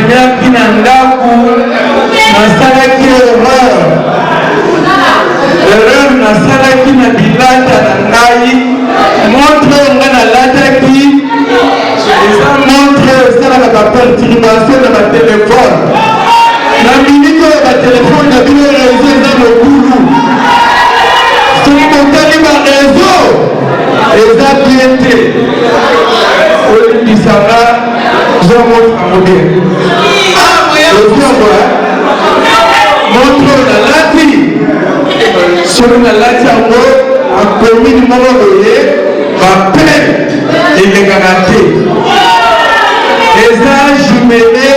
nayaki na ndako nasalaki erreur nasalaki na bilata na ngai montre nga nalataki eza montre esalaka baperturbation na batelefone na minute oyo batelefone na bino réseau eza mokulu soki botali baréseau eza bien te olimbisanga jean montre moderne oziongo montre oyo nalati soki nalati yango akomini moko boye bapene elekaka te eza jumele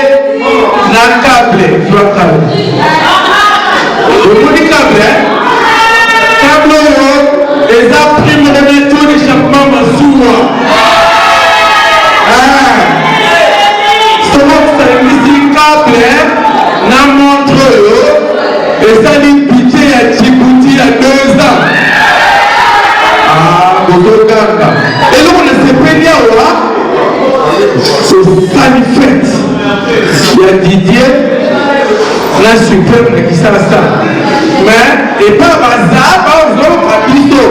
na câble trois câble omoni câble câble oyo eza prime de métaux d'échappement masuwa soki osalembisi câble na montre oyo ezali budget ya Djibouti ya 2 ans bozoganga eloko nasepeli awa osali fete ya Didier na superbe na Kisasa mais epa baza baozoka biso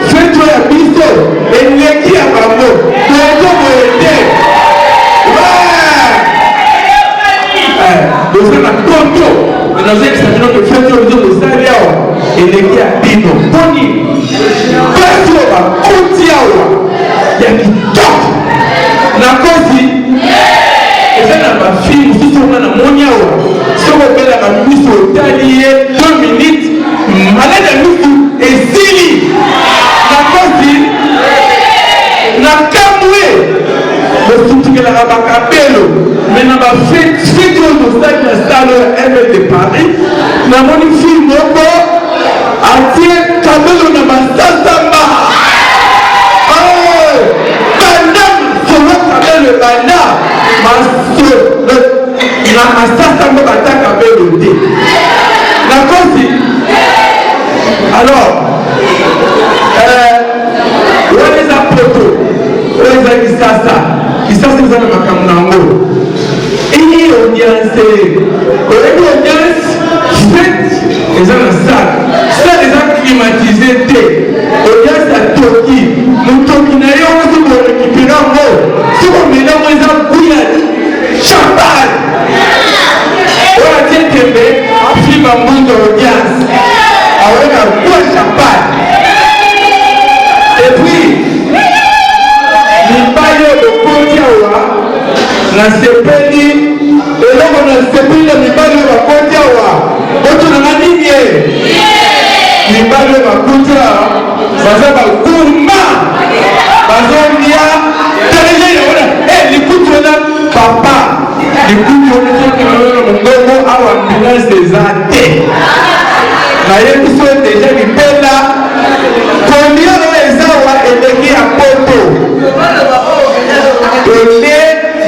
fete ya biso eleki ya bango tozoboye te boza na konto nazokisa bino ke fete oyo biso tosali awa eleki ya bino mponi pasi oyo bakoti awa ya kitoko na kosi eza na bafilme mosusu onga na moni awa soki obelaka miso otali ye 2 minutes malade ya misu esili na kosi na kamwe bosutukelaka bakabelo me na bafete oyo tosali na sale oyo eme de Paris namoni filme moko atie kabelo na basasamba banda solo kabelo banda na masasamba bata kabelo te na kosi alors wana eza poto oyo eza Kisasa eza na makambo na yango iyi audience oyebi audience fete eza na sale eza climatize te audience ya toki motoki na yo ozo borekipera yango soki omela yango eza buya champagne oyo atie tembe afima mbundo audience aweka bua champagne epuis mibali oyo bokoti awa nasepeli eloko nasepeli na mibali oyo bakoti awa botunanga nini ye mibali oyo bakoti awa baza bagourma bazolia teleje yaona likutu wana papa likutu wana sokimaona mongongo awa ambulance eza te nayebi so deja libela kolia oyo eza awa eleki ya poto tole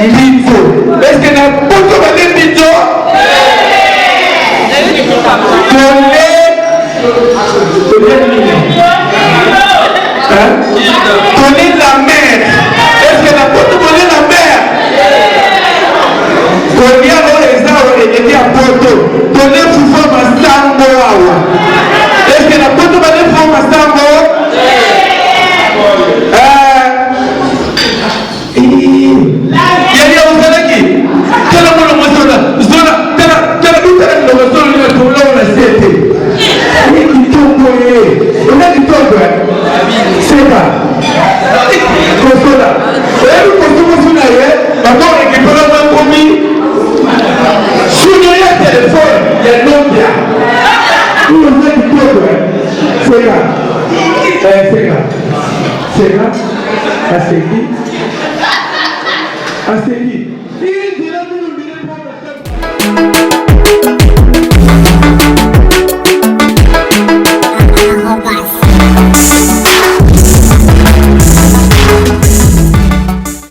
mbito eske na poto bale mbito tole la mer eske na poto tole la mer kolia oyo eza awa eleki ya poto tole fufu masango awa eske na poto bale fufu masango yali ozalaki tala mwana mwasola tala bitala mwasola ni watola wana sete ni kitongo ye una kitongo seka kosola ebi kosomo suna ye bakore kipala mwakomi suna ya telefone ya Nokia una kitongo seka seka aseki